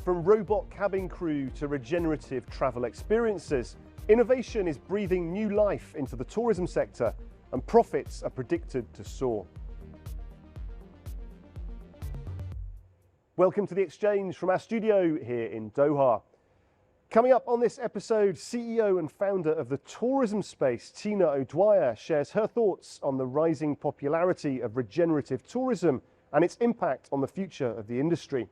From robot cabin crew to regenerative travel experiences, innovation is breathing new life into the tourism sector, and profits are predicted to soar. Welcome to The Exchange from our studio here in Doha. Coming up on this episode, CEO and founder of the tourism space, Tina O'Dwyer, shares her thoughts on the rising popularity of regenerative tourism and its impact on the future of the industry.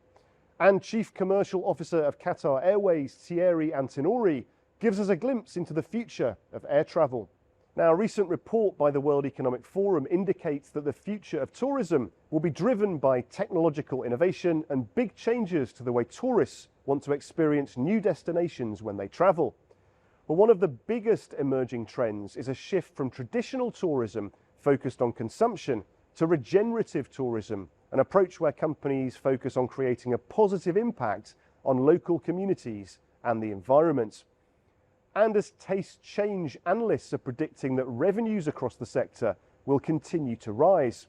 And Chief Commercial Officer of Qatar Airways, Thierry Antinori, gives us a glimpse into the future of air travel. Now, a recent report by the World Economic Forum indicates that the future of tourism will be driven by technological innovation and big changes to the way tourists want to experience new destinations when they travel. Well, one of the biggest emerging trends is a shift from traditional tourism focused on consumption to regenerative tourism, an approach where companies focus on creating a positive impact on local communities and the environment. And as tastes change, analysts are predicting that revenues across the sector will continue to rise.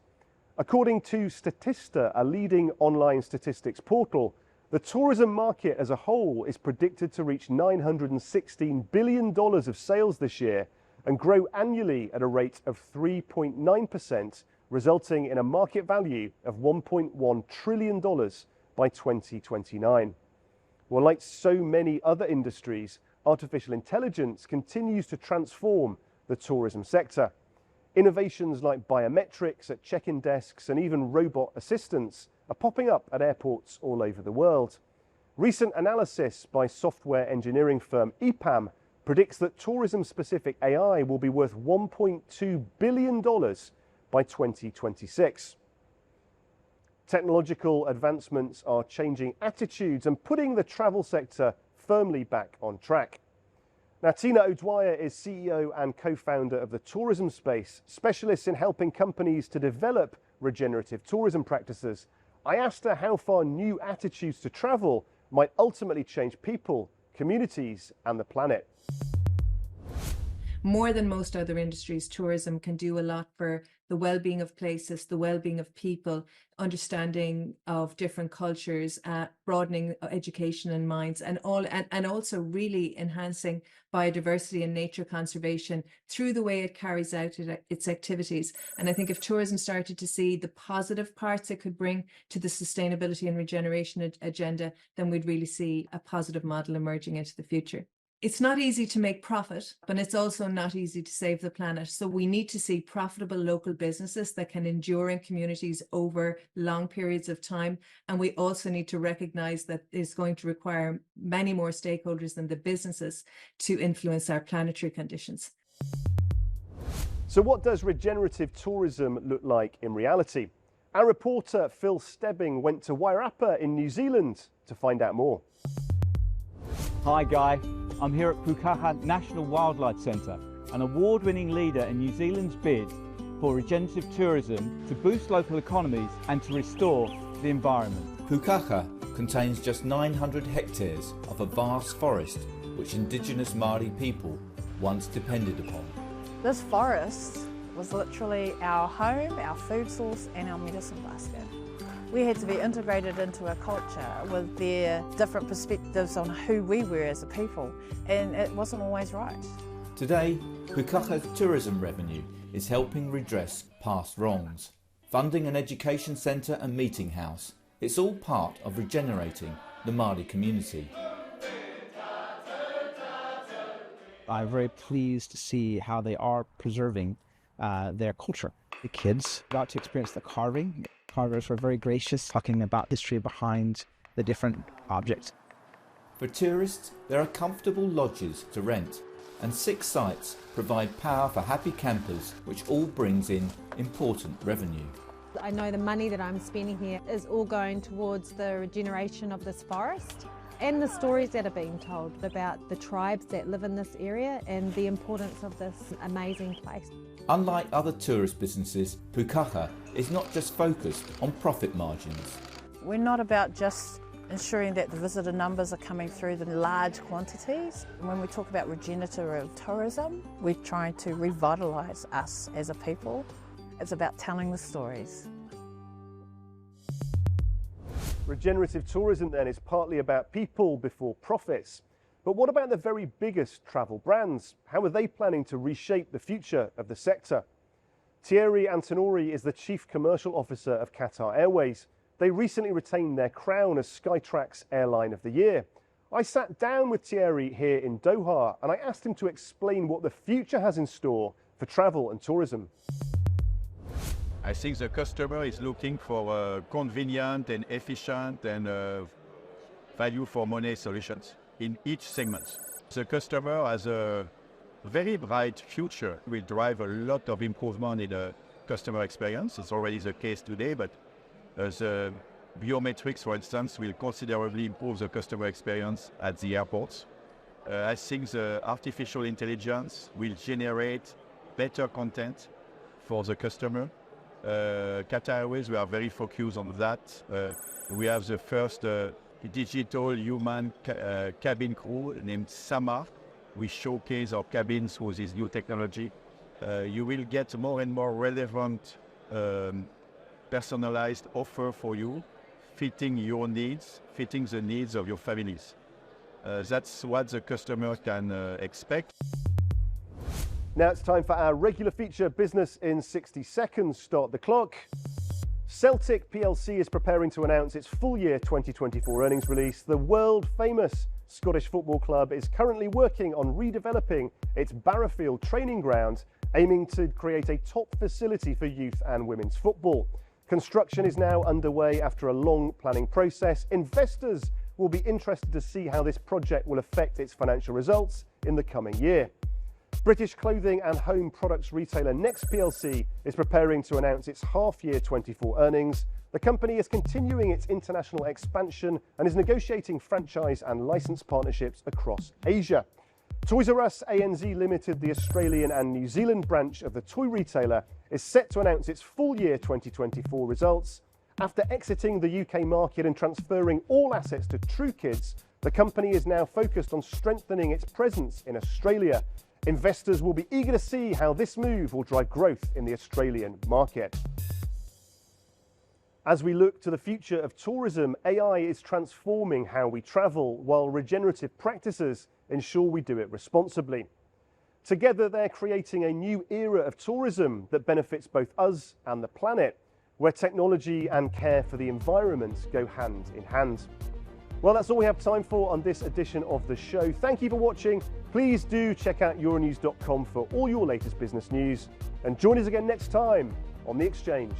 According to Statista, a leading online statistics portal, the tourism market as a whole is predicted to reach $916 billion of sales this year and grow annually at a rate of 3.9%, resulting in a market value of $1.1 trillion by 2029. Well, like so many other industries, artificial intelligence continues to transform the tourism sector. Innovations like biometrics at check-in desks and even robot assistants are popping up at airports all over the world. Recent analysis by software engineering firm EPAM predicts that tourism-specific AI will be worth $1.2 billion by 2026. Technological advancements are changing attitudes and putting the travel sector firmly back on track. Now, Tina O'Dwyer is CEO and co-founder of the tourism space, specialists in helping companies to develop regenerative tourism practices. I asked her how far new attitudes to travel might ultimately change people, communities, and the planet. More than most other industries, tourism can do a lot for the well-being of places, the well-being of people, understanding of different cultures, broadening education in minds, and also really enhancing biodiversity and nature conservation through the way it carries out its activities. And I think if tourism started to see the positive parts it could bring to the sustainability and regeneration agenda, then we'd really see a positive model emerging into the future. It's not easy to make profit, but it's also not easy to save the planet. So we need to see profitable local businesses that can endure in communities over long periods of time. And we also need to recognize that it's going to require many more stakeholders than the businesses to influence our planetary conditions. So what does regenerative tourism look like in reality? Our reporter Phil Stebbing went to Wairarapa in New Zealand to find out more. Hi Guy. I'm here at Pukaha National Wildlife Centre, an award-winning leader in New Zealand's bid for regenerative tourism to boost local economies and to restore the environment. Pukaha contains just 900 hectares of a vast forest which Indigenous Māori people once depended upon. This forest was literally our home, our food source and our medicine basket. We had to be integrated into a culture with their different perspectives on who we were as a people, and it wasn't always right. Today, Pukaha's tourism revenue is helping redress past wrongs, funding an education centre and meeting house. It's all part of regenerating the Māori community. I'm very pleased to see how they are preserving their culture. The kids got to experience the carving. Carvers were very gracious, talking about history behind the different objects. For tourists, there are comfortable lodges to rent, and 6 sites provide power for happy campers, which all brings in important revenue. I know the money that I'm spending here is all going towards the regeneration of this forest and the stories that are being told about the tribes that live in this area and the importance of this amazing place. Unlike other tourist businesses, Pukaha is not just focused on profit margins. We're not about just ensuring that the visitor numbers are coming through in large quantities. When we talk about regenerative tourism, we're trying to revitalise us as a people. It's about telling the stories. Regenerative tourism then is partly about people before profits. But what about the very biggest travel brands? How are they planning to reshape the future of the sector? Thierry Antonori is the Chief Commercial Officer of Qatar Airways. They recently retained their crown as Skytrax Airline of the Year. I sat down with Thierry here in Doha and I asked him to explain what the future has in store for travel and tourism. I think the customer is looking for convenient and efficient and value for money solutions in each segment. The customer has a very bright future, will drive a lot of improvement in the customer experience. It's already the case today, but the biometrics, for instance, will considerably improve the customer experience at the airports. I think the artificial intelligence will generate better content for the customer. Qatar Airways, we are very focused on that. We have the first digital human cabin crew named Sama. We showcase our cabins with this new technology. You will get more and more relevant, personalized offer for you, fitting your needs, fitting the needs of your families. That's what the customer can expect. Now it's time for our regular feature, Business in 60 Seconds. Start the clock. Celtic plc is preparing to announce its full year 2024 earnings release. The world famous Scottish football club is currently working on redeveloping its Barrowfield training ground, aiming to create a top facility for youth and women's football. Construction is now underway after a long planning process. Investors will be interested to see how this project will affect its financial results in the coming year. British clothing and home products retailer Next plc is preparing to announce its half-year 24 earnings. The company is continuing its international expansion and is negotiating franchise and license partnerships across Asia. Toys R Us ANZ Limited, the Australian and New Zealand branch of the toy retailer, is set to announce its full year 2024 results. After exiting the UK market and transferring all assets to TrueKids, the company is now focused on strengthening its presence in Australia. Investors will be eager to see how this move will drive growth in the Australian market. As we look to the future of tourism, AI is transforming how we travel, while regenerative practices ensure we do it responsibly. Together, they're creating a new era of tourism that benefits both us and the planet, where technology and care for the environment go hand in hand. Well, that's all we have time for on this edition of the show. Thank you for watching. Please do check out euronews.com for all your latest business news, and join us again next time on The Exchange.